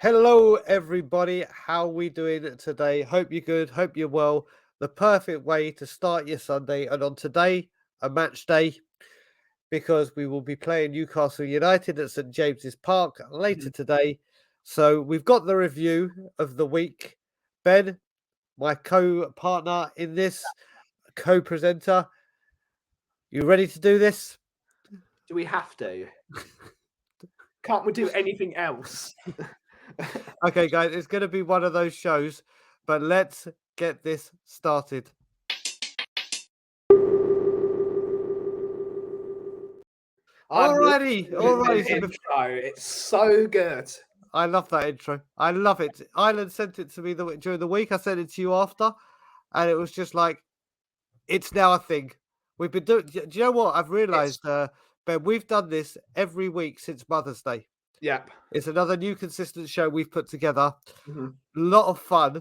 Hello, everybody. How we doing today? Hope you're good. Hope you're well. The perfect way to start your Sunday. And on today, a match day, because we will be playing Newcastle United at St James's Park later today. So we've got the review of the week. Ben, my co-partner in this, co-presenter, you ready to do this? Do we have to? Can't we do anything else? Okay, guys, it's going to be one of those shows, but let's get this started. Alrighty. Intro. It's so good. I love that intro. I love it. Ireland sent it to me during the week. I sent it to you after, and it was just like, it's now a thing. We've been doing. Do you know what I've realised, Ben? We've done this every week since Mother's Day. Yep. It's another new consistent show we've put together. A lot of fun,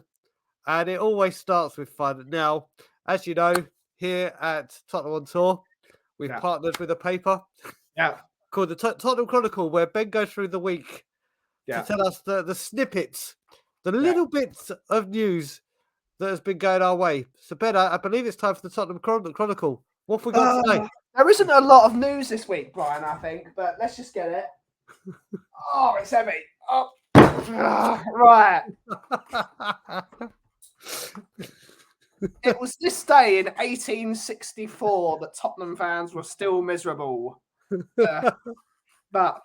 and it always starts with fun. Now, as you know, here at Tottenham on Tour, we've partnered with a paper called the Tottenham Chronicle, where Ben goes through the week to tell us the snippets, the little bits of news that has been going our way. So, Ben, I believe it's time for the Tottenham Chronicle. What have we got today? There isn't a lot of news this week, Brian, I think, but let's just get it. Oh, it's heavy. Oh, right. It was this day in 1864 that Tottenham fans were still miserable. But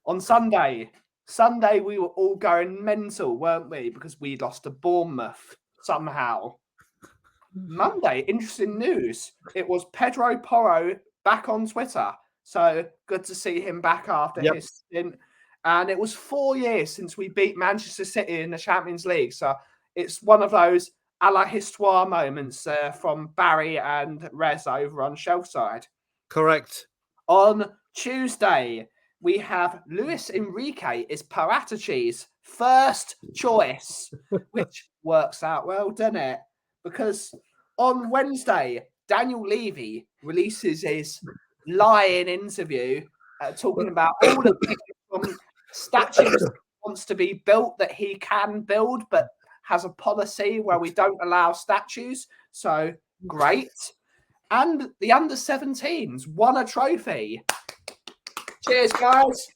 on Sunday, we were all going mental, weren't we? Because we lost to Bournemouth somehow. Monday, interesting news. It was Pedro Porro back on Twitter. So good to see him back after his stint. And it was 4 years since we beat Manchester City in the Champions League. So it's one of those a la histoire moments from Barry and Rez over on Shelfside. Correct. On Tuesday, we have Luis Enrique is Paratici's first choice, which works out well, doesn't it? Because on Wednesday, Daniel Levy releases his lying interview talking about all the statues that wants to be built that he can build, but has a policy where we don't allow statues. So great. And the under-17s won a trophy. Cheers, guys.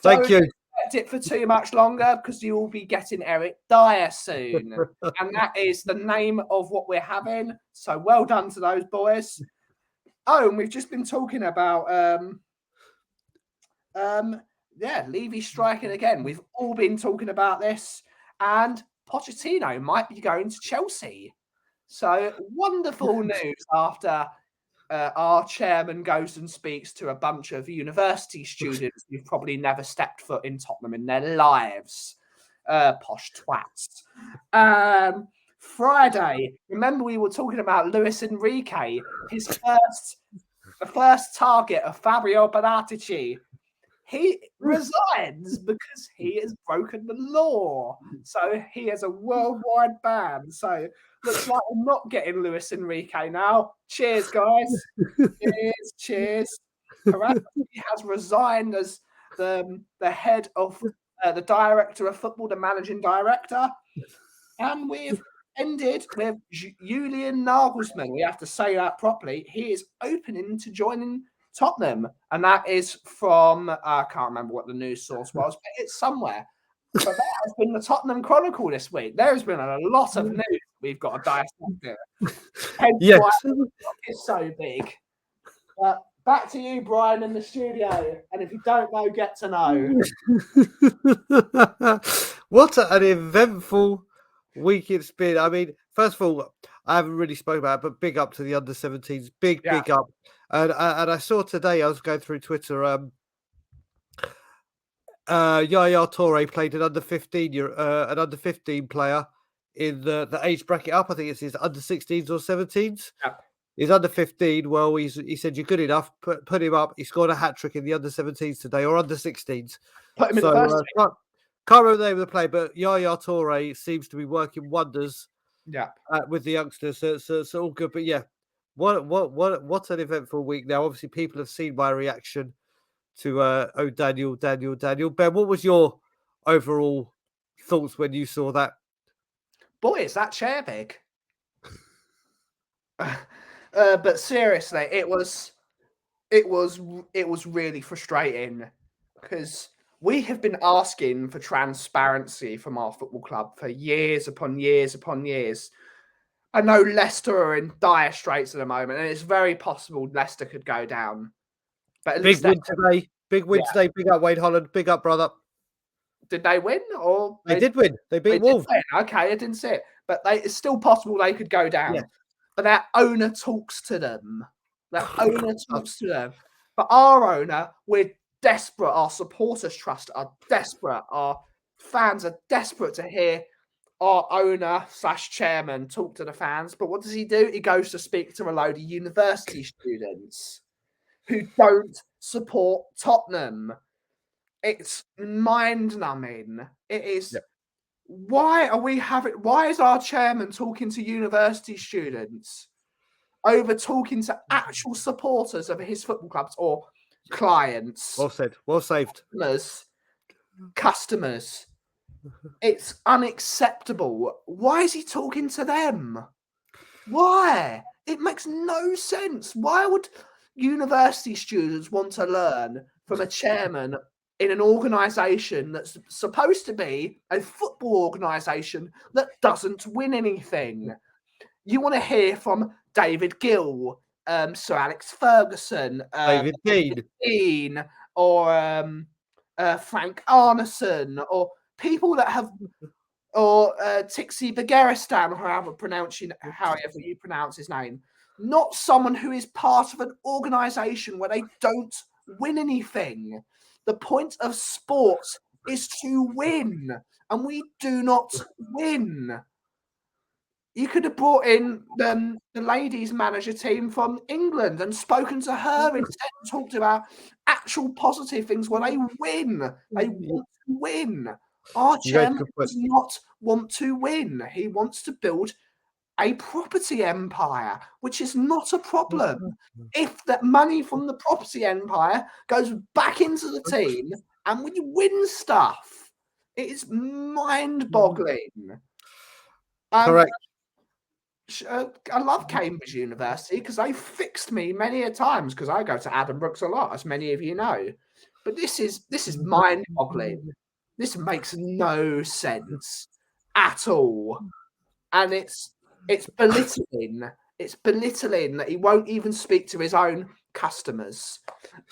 Thank you. Expect it for too much longer because you will be getting Eric Dyer soon. And that is the name of what we're having. So well done to those boys. Oh, and we've just been talking about Levy striking again. We've all been talking about this. And Pochettino might be going to Chelsea. So wonderful news after our chairman goes and speaks to a bunch of university students who've probably never stepped foot in Tottenham in their lives. Posh twats. Friday, remember we were talking about Luis Enrique, the first target of Fabio Paratici. He resigns because he has broken the law. So he has a worldwide ban. So looks like we're not getting Luis Enrique now. Cheers, guys. Cheers. Paratici has resigned as the head of the director of football, the managing director. And we've ended with Julian Nagelsmann. We have to say that properly. He is opening to joining Tottenham, and that is from I can't remember what the news source was, but it's somewhere. But that has been the Tottenham Chronicle this week. There has been a lot of news we've got to dissect here. Yes, it's so big. Back to you, Brian, in the studio. And if you don't know, get to know. What an eventful week it's been. I mean, first of all, I haven't really spoken about it, but big up to the under-17s. Big up. And I saw today, I was going through Twitter, Yaya Toure played an under-15 player in the age bracket up. I think it's his under-16s or 17s. Yeah. He's under 15. Well, he said you're good enough. Put him up. He scored a hat trick in the under 17s today, or under 16s. Put him in the first. Can't remember the name of the play, but Yaya Toure seems to be working wonders. Yeah, with the youngsters. So all good. But yeah, what an eventful week. Now, obviously, people have seen my reaction to Daniel. Ben, what was your overall thoughts when you saw that? Boy, is that chair big. But seriously, it was really frustrating because we have been asking for transparency from our football club for years upon years upon years. I know Leicester are in dire straits at the moment, and it's very possible Leicester could go down. But at least Big win today. Big win today. Big up Wayne Holland. Big up, brother. did they win? Or They did win. They beat Wolves. Okay, I didn't see it. But it's still possible they could go down. Yeah. But their owner talks to them. Their owner talks to them. But our owner, we're desperate. Our supporters trust are desperate. Our fans are desperate to hear our owner / chairman talk to the fans. But what does he do? He goes to speak to a load of university students who don't support Tottenham. It's mind-numbing. It is. Yep. Why is our chairman talking to university students over talking to actual supporters of his football clubs or clients? Well said. Well saved. Customers. It's unacceptable. Why is he talking to them? Why? It makes no sense. Why would university students want to learn from a chairman in an organisation that's supposed to be a football organisation that doesn't win anything? You want to hear from David Gill, Sir Alex Ferguson, David Dean, or Frank Arneson, or people that have, or Tixi Begeristan, however you pronounce his name. Not someone who is part of an organisation where they don't win anything. The point of sports is to win, and we do not win. You could have brought in the ladies' manager team from England and spoken to her instead and talked about actual positive things where they win. They want to win. Our chairman does not want to win. He wants to build a property empire, which is not a problem if that money from the property empire goes back into the team and we win stuff. It is mind-boggling. Correct. I love Cambridge University because they fixed me many a times because I go to Adam Brooks a lot, as many of you know. But this is mind-boggling. This makes no sense at all, and it's belittling. It's belittling that he won't even speak to his own customers.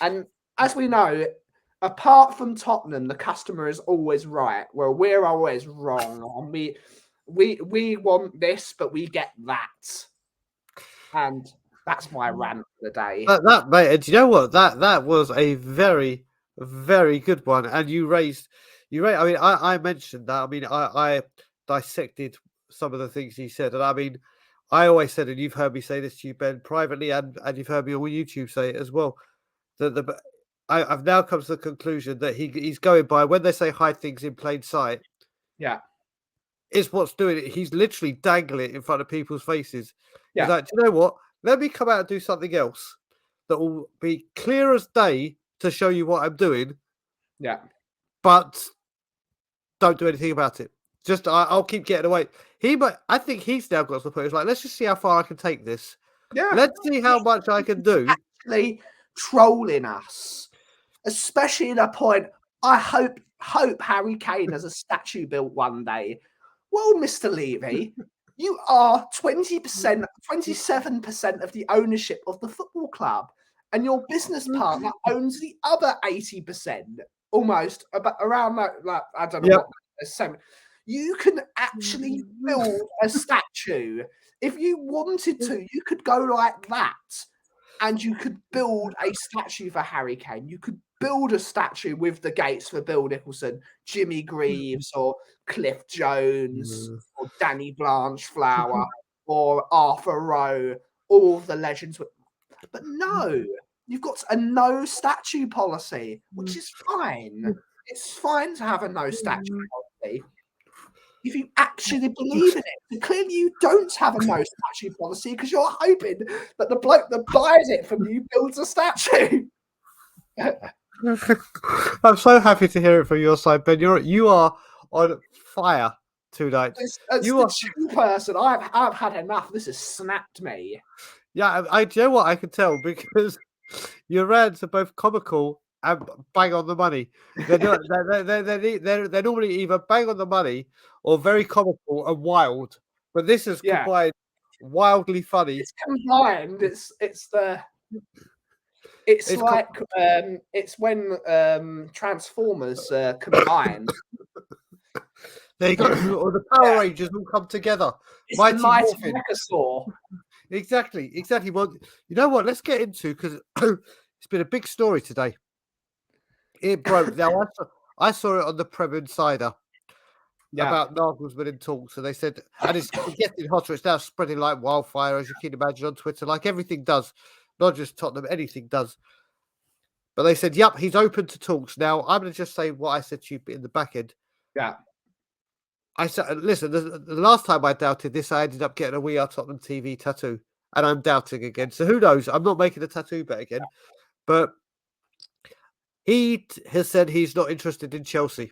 And as we know, apart from Tottenham, the customer is always right. Well, we're always wrong, and we want this, but we get that. And that's my rant for the day. That mate, do you know what? That was a very, very good one. And you raised. I mean, I mentioned that. I mean, I dissected some of the things he said, and I mean, I always said, and you've heard me say this to you, Ben, privately, and you've heard me on YouTube say it as well. That I've now come to the conclusion that he's going by when they say hide things in plain sight. Yeah. Is what's doing it. He's literally dangling it in front of people's faces. Yeah. He's like, do you know what? Let me come out and do something else that will be clear as day to show you what I'm doing. Yeah. But don't do anything about it. Just I'll keep getting away. I think he's now got to the point. It's like, let's just see how far I can take this. Yeah. Let's see how much I can do. Actually trolling us, especially at a point. I hope Harry Kane has a statue built one day. Well, Mr. Levy, you are 20%, 27% of the ownership of the football club, and your business partner owns the other 80%, almost around that. Like, I don't know what. You can actually build a statue if you wanted to. You could go like that, and you could build a statue for Harry Kane. You could build a statue with the gates for Bill Nicholson, Jimmy Greaves, or Cliff Jones, or Danny Blanchflower, or Arthur Rowe, all of the legends. But no, you've got a no statue policy, which is fine. It's fine to have a no statue policy if you actually believe in it. But clearly you don't have a no statue policy because you're hoping that the bloke that buys it from you builds a statue. I'm so happy to hear it from your side, Ben. You are on fire tonight. As You the are. chill person, I've had enough. This has snapped me. Yeah, do you know what I can tell because your rants are both comical and bang on the money. They're not, they're normally either bang on the money or very comical and wild. But this is Yeah, combined wildly funny. it's combined. It's It's com- like it's when Transformers combine. They got or the Power Yeah, Rangers all come together. it's the Mighty mighty Morphin. Mechasaur. Exactly. Well, you know what? Let's get into because it's been a big story today. It broke. Now I saw it on the Prem Insider Yeah, about Nagelsmann in talks, and they said, and it's getting hotter. It's now spreading like wildfire, as you can imagine, on Twitter, like everything does, not just Tottenham, anything does. But they said, "Yep, he's open to talks." Now I'm going to just say what I said to you in the back end. yeah. I said, "Listen, the last time I doubted this, I ended up getting a We Are Tottenham TV tattoo, and I'm doubting again. So who knows? I'm not making a tattoo bet again." But he has said he's not interested in Chelsea.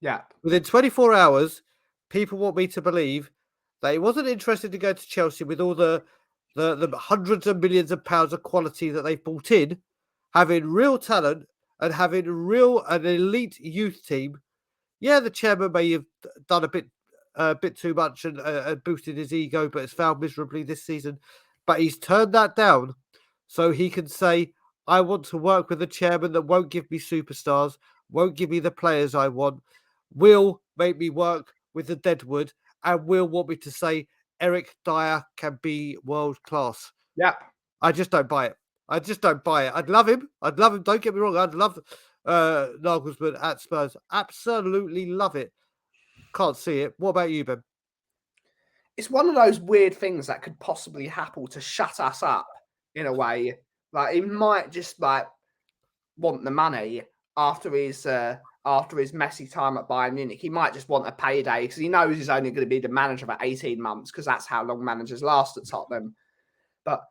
Yeah. Within 24 hours, people want me to believe that he wasn't interested to go to Chelsea with all the hundreds of millions of pounds of quality that they've brought in, having real talent and having an elite youth team. Yeah, the chairman may have done a bit too much and boosted his ego, but has failed miserably this season. But he's turned that down so he can say, I want to work with a chairman that won't give me superstars, won't give me the players I want, will make me work with the deadwood, and will want me to say Eric Dyer can be world class. Yeah. I just don't buy it. I just don't buy it. I'd love him. Don't get me wrong. I'd love Nagelsmann at Spurs. Absolutely love it. Can't see it. What about you, Ben? It's one of those weird things that could possibly happen to shut us up in a way. Like he might just like want the money after his messy time at Bayern Munich. He might just want a payday because he knows he's only going to be the manager for 18 months because that's how long managers last at Tottenham. But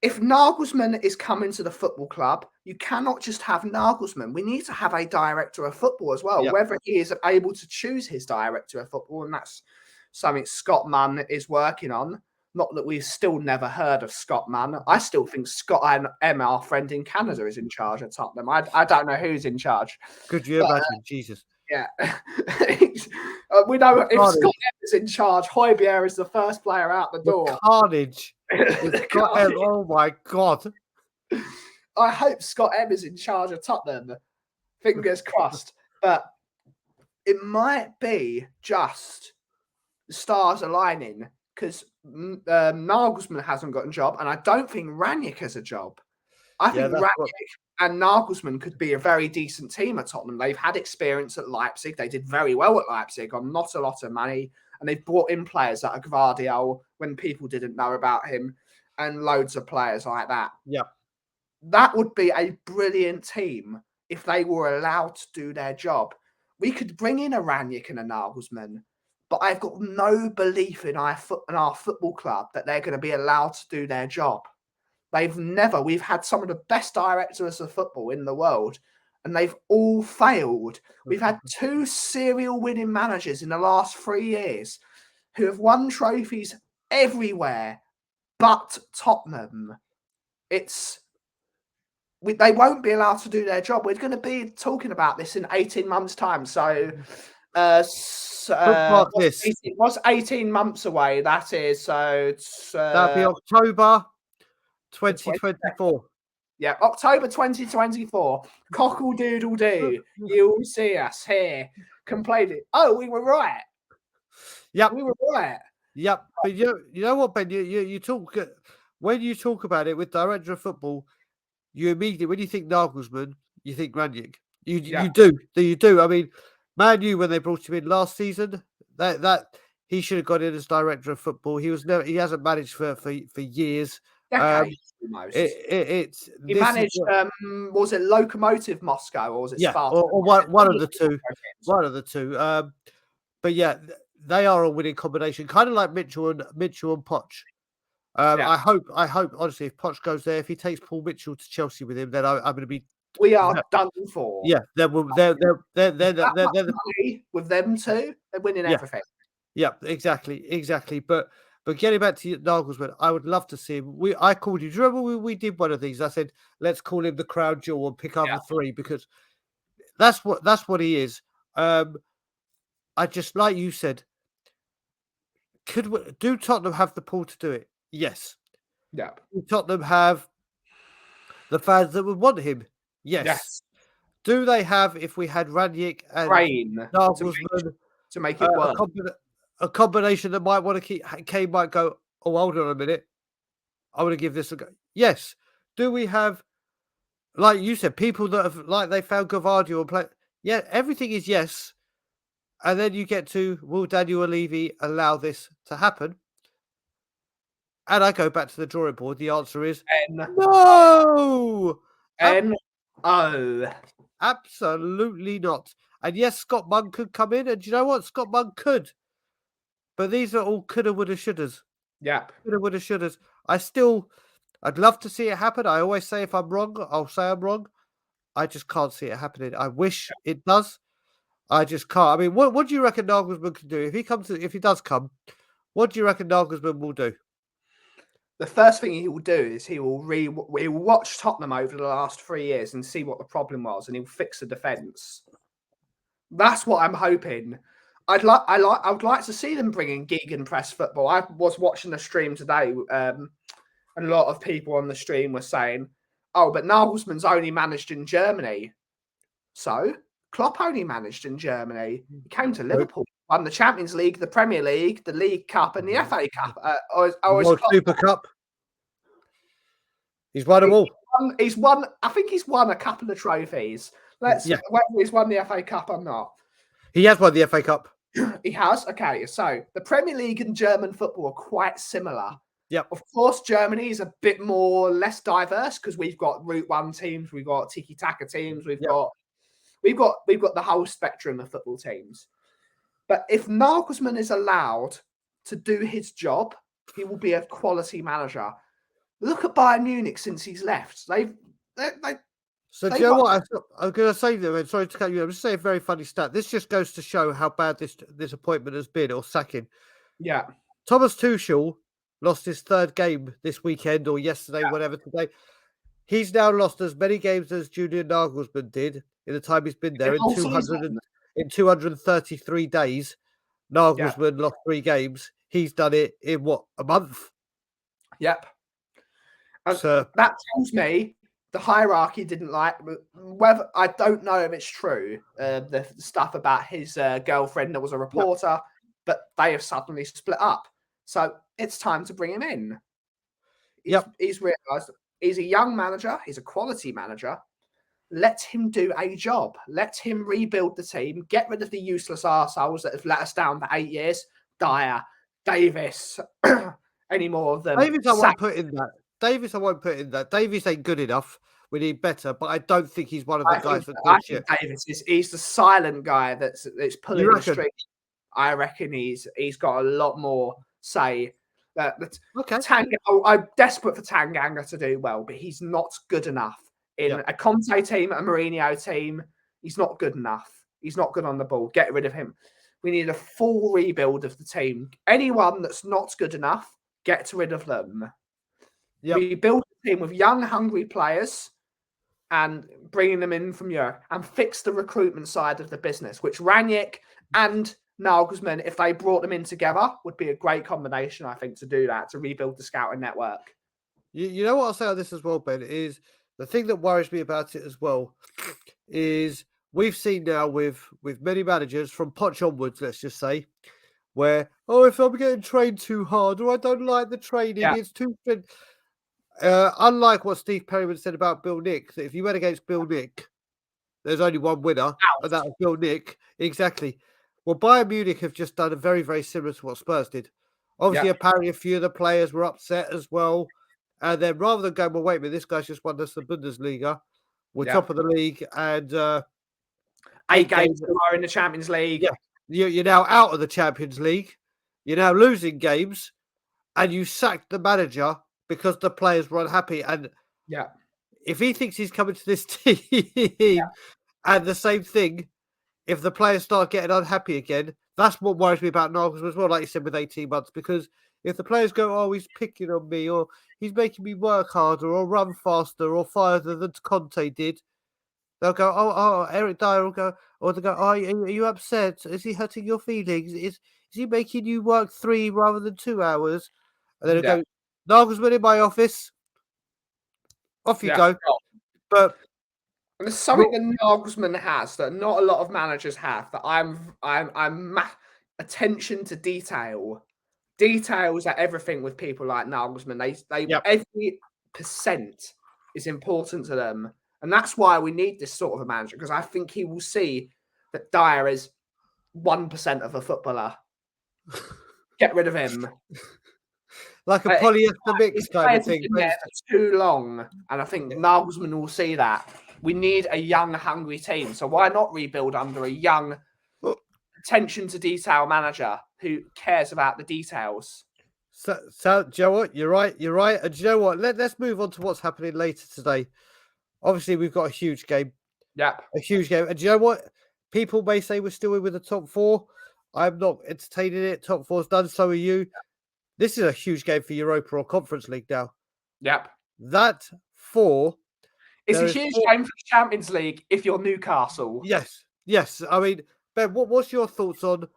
if Nagelsmann is coming to the football club, you cannot just have Nagelsmann. We need to have a director of football as well, Yep. whether he is able to choose his director of football. And that's something Scott Munn is working on. Not that we've still never heard of Scott Munn. I still think Scott and Emma, our friend in Canada, is in charge at Tottenham. I don't know who's in charge. Could you imagine? Jesus. Yeah. We know if Scott Emma is in charge, Højbjerg is the first player out the door. Carnage. Oh my God. I hope Scott M is in charge of Tottenham. Fingers crossed. But it might be just the stars aligning because Nagelsmann hasn't got a job, and I don't think Ranić has a job. I think Ranić and Nagelsmann could be a very decent team at Tottenham. They've had experience at Leipzig. They did very well at Leipzig on not a lot of money, and they've brought in players like Gvardiol when people didn't know about him, and loads of players like that. Yeah. That would be a brilliant team if they were allowed to do their job. We could bring in a Ranić and a Nagelsmann, but I've got no belief in our football club that they're going to be allowed to do their job. We've had some of the best directors of football in the world, and they've all failed. We've had 2 serial winning managers in the last 3 years who have won trophies everywhere but Tottenham. They won't be allowed to do their job. We're going to be talking about this in 18 months' time. So, what's 18 months away? That is that'll be October 2024. Yeah, October 2024. Cockle-doodle-doo. You'll see us here complaining. Oh, we were right. Yep. We were right. Yep. But you know what, Ben? You talk when you talk about it with director of football, you immediately when you think Nagelsmann, you think Ranić. You do. I mean, Man U when they brought him in last season, that he should have got in as director of football. He hasn't managed for years. Decades, almost. He managed. Was it Lokomotiv Moscow or was it Sparta? Or one of the two. One of the two. But yeah, they are a winning combination, kind of like Mitchell and Poch. I hope honestly, if Poch goes there, if he takes Paul Mitchell to Chelsea with him, then I'm going to be we are done for. Yeah, they're Money with them too. They're winning everything. Yeah, exactly. But getting back to Nagelsmann, I would love to see him. I called you. Do you remember we did one of these? I said let's call him the crown jewel and pick other three because that's what he is. I just like you said. Do Tottenham have the pull to do it? Yes. Yeah. Do Tottenham have the fans that would want him? Yes. Do they have, if we had Ranić and Nagelsmann, to make it work? A combination that might want to keep Kane might go, oh, hold on a minute. I want to give this a go. Yes. Do we have, like you said, people that have, like they found Gvardiol and play? Yeah, everything is yes. And then you get to, will Daniel Levy allow this to happen? And I go back to the drawing board. The answer is no. No. Absolutely not. And yes, Scott Munn could come in. And you know what? Scott Munn could. But these are all coulda, woulda, shouldas. Yeah. Coulda, woulda, shouldas. I'd love to see it happen. I always say if I'm wrong, I'll say I'm wrong. I just can't see it happening. I wish it does. I just can't. I mean, what do you reckon Nagelsmann can do if he does come? What do you reckon Nagelsmann will do? The first thing he will do is he will watch Tottenham over the last 3 years and see what the problem was, and he'll fix the defence. That's what I'm hoping. I would like to see them bring in gegenpress football. I was watching the stream today, and a lot of people on the stream were saying, "Oh, but Nagelsmann's only managed in Germany." So Klopp only managed in Germany. He came to Liverpool, won the Champions League, the Premier League, the League Cup, and the FA Cup. Super Cup. He's won them all. He's won. I think he's won a couple of trophies. Whether he's won the FA Cup or not. He has won the FA Cup. He has. Okay, so the Premier League and German football are quite similar. Yep. Of course, Germany is a bit less diverse because we've got Route 1 teams, we've got Tiki Taka teams, we've got the whole spectrum of football teams. But if Nagelsmann is allowed to do his job, he will be a quality manager. Look at Bayern Munich since he's left. So do you know what I'm going to say there? And sorry to cut you. I'm just saying a very funny stat. This just goes to show how bad this appointment has been or sacking. Yeah. Thomas Tuchel lost his third game this weekend or yesterday, whatever today. He's now lost as many games as Julian Nagelsmann did in the time he's been there. In 233 days, Nagelsmann lost 3 games. He's done it in what, a month? Yep. So that tells me the hierarchy didn't like whether I don't know if it's true. The stuff about his girlfriend that was a reporter, but they have suddenly split up. So it's time to bring him in. He's realised he's a young manager. He's a quality manager. Let him do a job. Let him rebuild the team. Get rid of the useless arseholes that have let us down for 8 years. Dyer, Davis, any more of them. Davis, I won't put in that. Davis ain't good enough. We need better, but I don't think he's one of the guys that does shit. Davis he's the silent guy that's pulling the string. I reckon he's got a lot more say. I'm desperate for Tanganga to do well, but he's not good enough. In a Conte team, a Mourinho team, he's not good enough. He's not good on the ball. Get rid of him. We need a full rebuild of the team. Anyone that's not good enough, get rid of them. We build a team with young, hungry players and bringing them in from Europe and fix the recruitment side of the business, which Ranić and Nagelsmann, if they brought them in together, would be a great combination, I think, to do that, to rebuild the scouting network. You know what I'll say on this as well, Ben, is the thing that worries me about it as well is we've seen now with many managers from Poch onwards, let's just say, where, if I'm getting trained too hard or I don't like the training, it's too... unlike what Steve Perryman said about Bill Nick, that if you went against Bill Nick, there's only one winner, and that was Bill Nick. Exactly. Well, Bayern Munich have just done a very, very similar to what Spurs did. Obviously, apparently a few of the players were upset as well. And then rather than going, well, wait a minute, this guy's just won us the Bundesliga. We're top of the league and 8 games tomorrow in the Champions League. Yeah, you're now out of the Champions League. You're now losing games, and you sacked the manager because the players were unhappy. And if he thinks he's coming to this team, and the same thing, if the players start getting unhappy again, that's what worries me about Nagelsmann as well, like you said, with 18 months, because if the players go, oh, he's picking on me, or he's making me work harder, or run faster, or farther than Conte did, they'll go, Eric Dyer will go, or they'll go, oh, are you upset? Is he hurting your feelings? Is he making you work 3 rather than 2 hours? And then they'll go, Nagelsmann in my office, off you go. But and there's something that Nagelsmann has that not a lot of managers have, that I'm attention to detail. Details are everything with people like Nagelsmann. Every percent is important to them. And that's why we need this sort of a manager, because I think he will see that Dyer is 1% of a footballer. Get rid of him. Like a polyester mix kind of thing. For too long. And I think Nagelsmann will see that. We need a young, hungry team. So why not rebuild under a young, attention to detail manager who cares about the details? So do you know what? You're right. And do you know what? Let's move on to what's happening later today. Obviously, we've got a huge game. Yep. A huge game. And do you know what? People may say we're still in with the top 4. I'm not entertaining it. Top 4's done. So are you. This is a huge game for Europa or Conference League now. Yep. That 4. It's a huge game for the Champions League if you're Newcastle. Yes. I mean, Ben, what's your thoughts on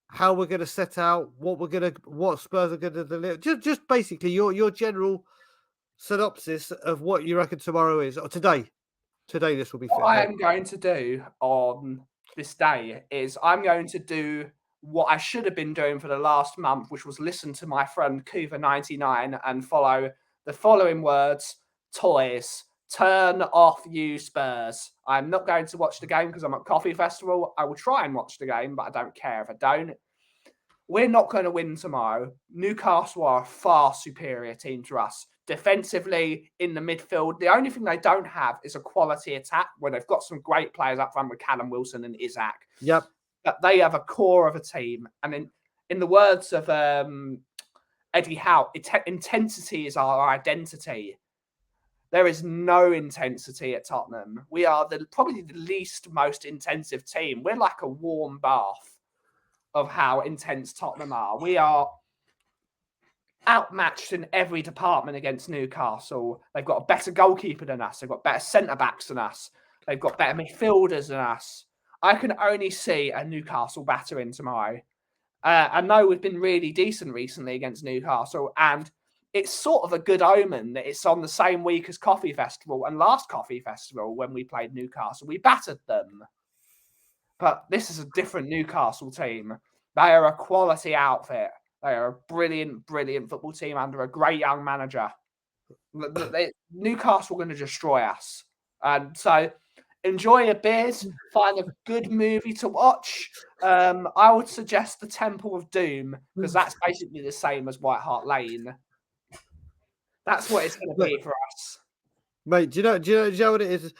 how we're going to set out, what Spurs are going to deliver? Just basically your general synopsis of what you reckon tomorrow is, or today. Today, this will be. What I am going to do on this day is I'm going to do what I should have been doing for the last month, which was listen to my friend Kuva99 and follow the following words: toys. Turn off, you Spurs. I'm not going to watch the game because I'm at Coffee Festival. I will try and watch the game, but I don't care if I don't. We're not going to win tomorrow. Newcastle are a far superior team to us. Defensively, in the midfield, the only thing they don't have is a quality attack, where they've got some great players up front with Callum Wilson and Isaac. Yep. But they have a core of a team. And in the words of Eddie Howe, intensity is our identity. There is no intensity at Tottenham. We are probably the least most intensive team. We're like a warm bath of how intense Tottenham are. We are outmatched in every department against Newcastle. They've got a better goalkeeper than us. They've got better centre-backs than us. They've got better midfielders than us. I can only see a Newcastle battering tomorrow. I know we've been really decent recently against Newcastle, and it's sort of a good omen that it's on the same week as Coffee Festival and last Coffee Festival when we played Newcastle. We battered them. But this is a different Newcastle team. They are a quality outfit. They are a brilliant, brilliant football team under a great young manager. Newcastle are going to destroy us. And so enjoy your beers, find a good movie to watch. I would suggest The Temple of Doom, because that's basically the same as White Hart Lane. That's what it's going to be for us. Mate, do you know what it is?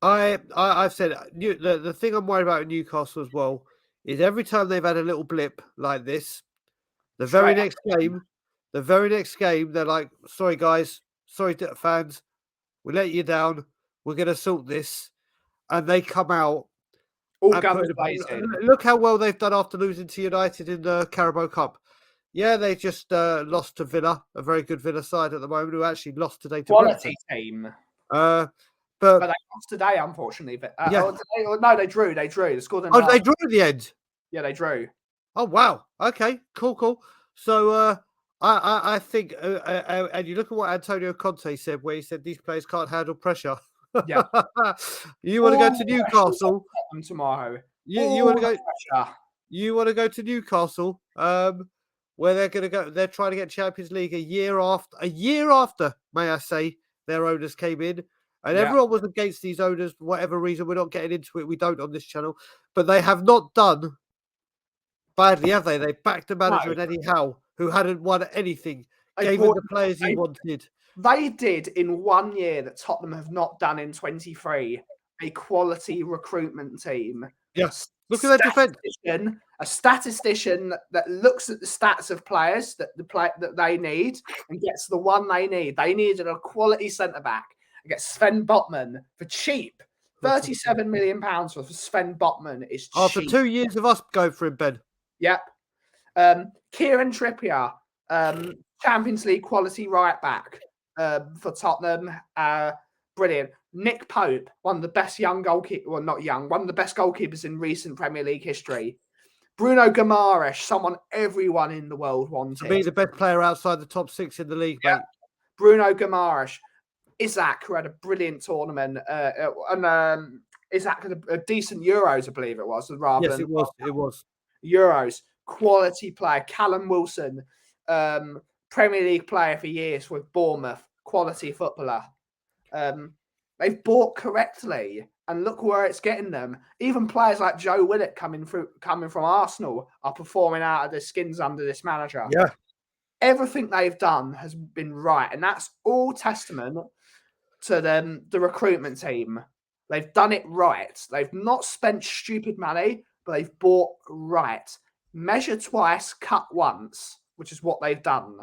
I've said the thing I'm worried about in Newcastle as well is every time they've had a little blip like this, the very next game, they're like, sorry guys, sorry fans, we let you down, we're going to sort this. And they come out. All guns blazing. Look how well they've done after losing to United in the Carabao Cup. Yeah, they just lost to Villa, a very good Villa side at the moment, who actually lost today to quality team. But they lost today, unfortunately. But no, they drew. They scored. They drew at the end. Yeah, they drew. Oh wow. Okay. Cool. So I think, and you look at what Antonio Conte said, where he said these players can't handle pressure. Yeah. You want to go to Newcastle tomorrow? You want to go? You want to go to Newcastle? Where they're going to go? They're trying to get Champions League a year after, may I say, their owners came in, and everyone was against these owners for whatever reason. We're not getting into it. We don't on this channel, but they have not done badly, have they? They backed the manager and Eddie Howe, who hadn't won anything, gave him the players he wanted. They did in 1 year that Tottenham have not done in 23. A quality recruitment team. Yes. Look at their defense. A statistician that looks at the stats of players that they need and gets the one they need. They needed a quality centre back They get Sven Botman for cheap. £37 million for Sven Botman is cheap. After 2 years of us going for him, Ben. Yep. Kieran Trippier, Champions League quality right back for Tottenham. Brilliant. Nick Pope, one of the best young goalkeepers, well, not young, one of the best goalkeepers in recent Premier League history. Bruno Guimaraes, someone everyone in the world wanted. To be the best player outside the top 6 in the league, mate. Bruno Guimaraes. Isaac, who had a brilliant tournament, and Isaac had a decent Euros, I believe it was. Rather yes, than it was. Euros. Quality player. Callum Wilson, Premier League player for years with Bournemouth. Quality footballer. They've bought correctly, and look where it's getting them. Even players like Joe Willock coming from Arsenal are performing out of their skins under this manager. Yeah. Everything they've done has been right, and that's all testament to the recruitment team. They've done it right. They've not spent stupid money, but they've bought right. Measure twice, cut once, which is what they've done.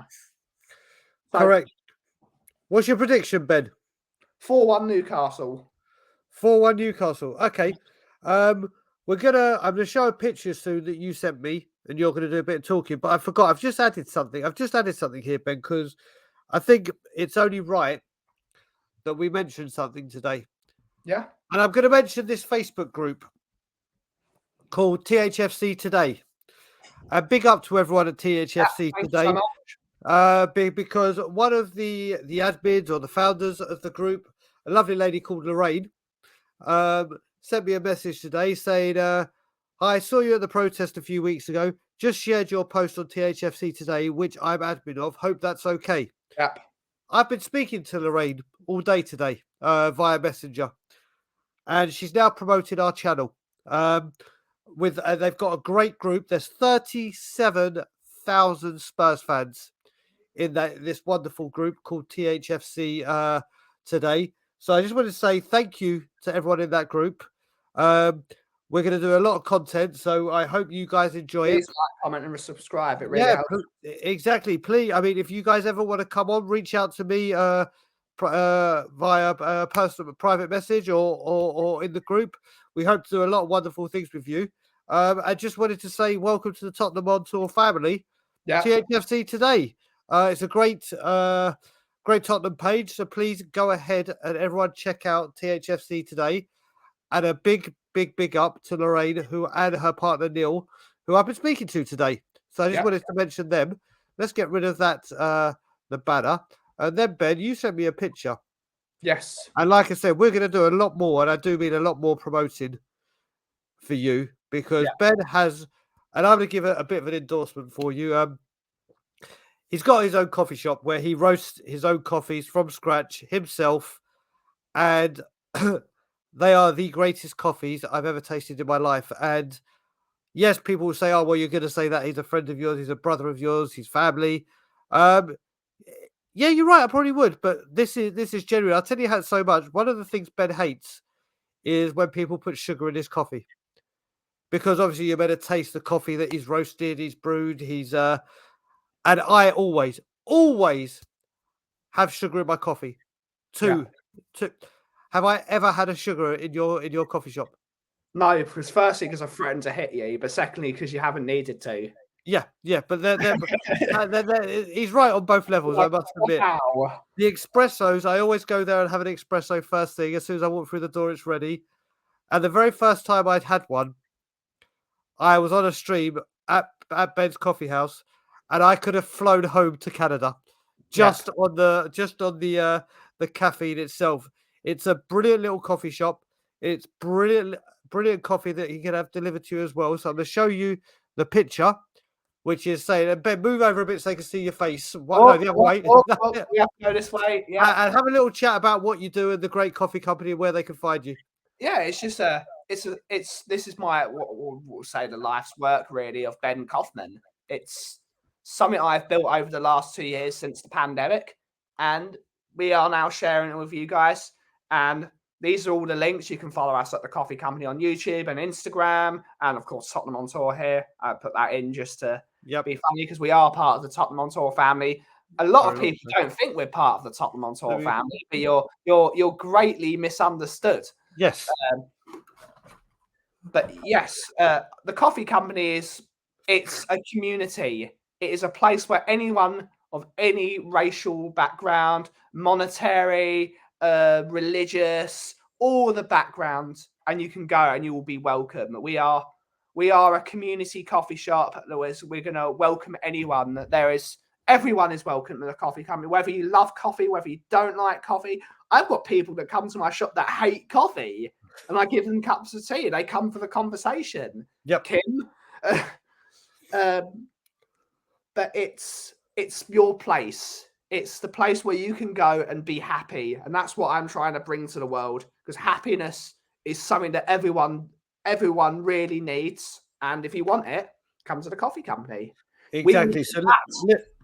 So, correct. What's your prediction, Ben? 4-1 Newcastle. 4-1 Newcastle. Okay. I'm gonna show a picture soon that you sent me, and you're gonna do a bit of talking. But I forgot. I've just added something here, Ben, because I think it's only right that we mention something today. Yeah. And I'm going to mention this Facebook group called THFC Today. Big up to everyone at THFC Today. So much. Because one of the admins or the founders of the group, a lovely lady called Lorraine, sent me a message today saying, "Hi, I saw you at the protest a few weeks ago. Just shared your post on THFC Today, which I'm admin of. Hope that's okay." Yep. I've been speaking to Lorraine all day today via Messenger, and she's now promoted our channel. They've got a great group. There's 37,000 Spurs fans in this wonderful group called THFC Today. So I just wanted to say thank you to everyone in that group. We're going to do a lot of content, so I hope you guys enjoy Please it. like, comment, and subscribe. It really helps. Exactly. Please, I mean, if you guys ever want to come on, reach out to me via personal private message or in the group. We hope to do a lot of wonderful things with you. I just wanted to say welcome to the Tottenham on Tour family. Yeah. THFC Today. It's a great Tottenham page, so please go ahead and everyone check out THFC Today. And a big up to Lorraine and her partner Neil, who I've been speaking to today. So I just wanted to mention them. Let's get rid of that, the banner. And then, Ben, you sent me a picture. Yes. And like I said, we're going to do a lot more, and I do mean a lot more promoting for you, because Ben has, and I'm going to give a bit of an endorsement for you. He's got his own coffee shop where he roasts his own coffees from scratch himself, and they are the greatest coffees I've ever tasted in my life. And yes, people will say, "Oh, well, you're going to say that he's a friend of yours, he's a brother of yours, he's family." Yeah, you're right. I probably would, but this is genuine. I'll tell you how so much. One of the things Ben hates is when people put sugar in his coffee, because obviously you're meant to taste the coffee that he's roasted, he's brewed, and I always have sugar in my coffee. Have I ever had a sugar in your coffee shop? No, because firstly, because I've threatened to hit you, but secondly, because you haven't needed to. Yeah, but he's right on both levels, I must admit. Wow. The espressos, I always go there and have an espresso first thing. As soon as I walk through the door, it's ready. And the very first time I'd had one, I was on a stream at Ben's coffee house, and I could have flown home to Canada just on the caffeine itself. It's a brilliant little coffee shop. It's brilliant coffee that he can have delivered to you as well. So I'm going to show you the picture, which is saying, and Ben, move over a bit so they can see your face. No, the other way. We have to go this way. Yeah. And have a little chat about what you do and the great coffee company and where they can find you. Yeah, it's just this is my what we'll say the life's work really of Ben Kauffman. It's something I've built over the last 2 years since the pandemic, and we are now sharing it with you guys. And these are all the links. You can follow us at the Coffee Company on YouTube and Instagram, and of course Tottenham on Tour here. I put that in just to be funny because we are part of the Tottenham on Tour family. a lot of people don't think we're part of the Tottenham on Tour family, but you're greatly misunderstood. Yes. But yes, the coffee company it's a community. It is a place where anyone of any racial background, monetary, religious, all the backgrounds, and you can go and you will be welcome. We are a community coffee shop, Lewis. We're going to welcome anyone. Everyone is welcome to the coffee company, whether you love coffee, whether you don't like coffee. I've got people that come to my shop that hate coffee, and I give them cups of tea, and they come for the conversation. Yep. Kim. But it's your place. It's the place where you can go and be happy, and that's what I'm trying to bring to the world. Because happiness is something that everyone really needs, and if you want it, come to the coffee company. Exactly. So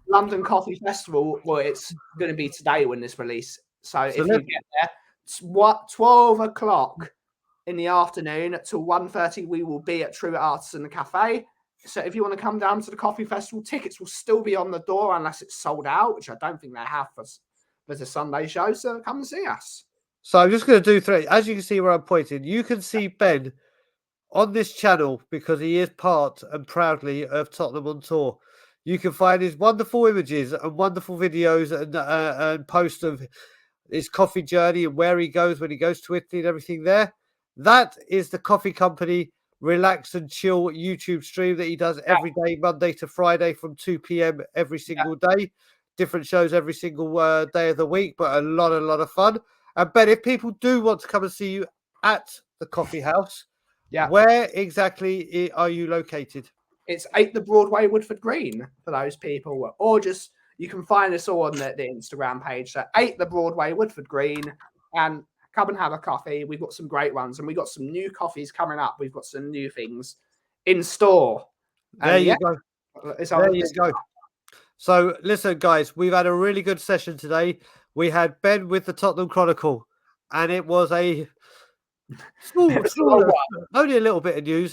London Coffee Festival, well, it's going to be today when this release. So if you get there, 12 o'clock in the afternoon till 1:30, we will be at True Artisan Cafe. So if you want to come down to the coffee festival, tickets will still be on the door unless it's sold out, which I don't think they have for the Sunday show. So come and see us. So I'm just going to do 3. As you can see where I'm pointing, you can see Ben on this channel because he is part and proudly of Tottenham on Tour. You can find his wonderful images and wonderful videos and posts of his coffee journey and where he goes when he goes to Italy and everything there. That is the coffee company relax and chill YouTube stream that he does every day, Monday to Friday from 2 p.m. every single day. Different shows every single day of the week, but a lot of fun. And Ben, if people do want to come and see you at the coffee house, where exactly are you located? It's 8 the Broadway, Woodford Green, for those people, or just you can find us all on the Instagram page. So 8 the Broadway, Woodford Green, and come and have a coffee. We've got some great ones, and we've got some new coffees coming up. We've got some new things in store. There you go. There you go. So listen, guys, we've had a really good session today. We had Ben with the Tottenham Chronicle, and it was only a little bit of news.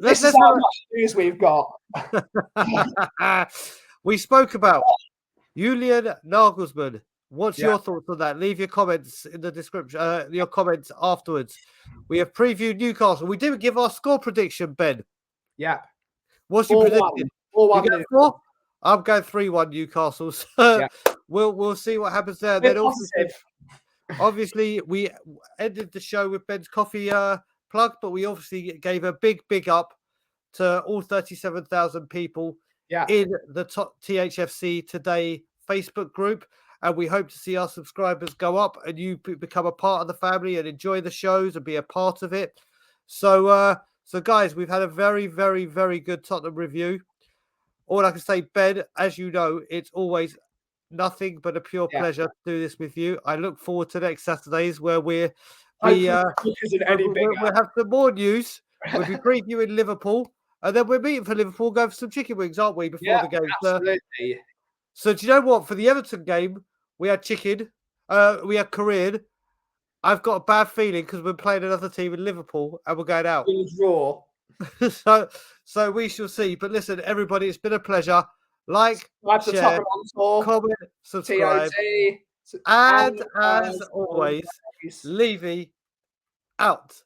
This is how much news we've got. We spoke about Julian Nagelsmann. What's your thoughts on that? Leave your comments in the description. Your comments afterwards. We have previewed Newcastle. We didn't give our score prediction, Ben. Yeah. What's your prediction? 4-1. I'm going 3-1 Newcastle. So we'll see what happens there. Then obviously we ended the show with Ben's coffee plug, but we obviously gave a big up to all 37,000 people in the THFC Today Facebook group. And we hope to see our subscribers go up and you become a part of the family and enjoy the shows and be a part of it. So guys, we've had a very good Tottenham review. All I can say, Ben, as you know, it's always nothing but a pure pleasure to do this with you. I look forward to next Saturdays where we'll have some more news. We'll be previewing Liverpool, and then we're meeting for Liverpool, going for some chicken wings, aren't we, before the game? Absolutely. So do you know what? For the Everton game, we had chicken. We had Korean. I've got a bad feeling because we're playing another team in Liverpool and we're going out. Raw. So we shall see. But listen, everybody, it's been a pleasure. Like, share, comment, subscribe. And as always, Levy out.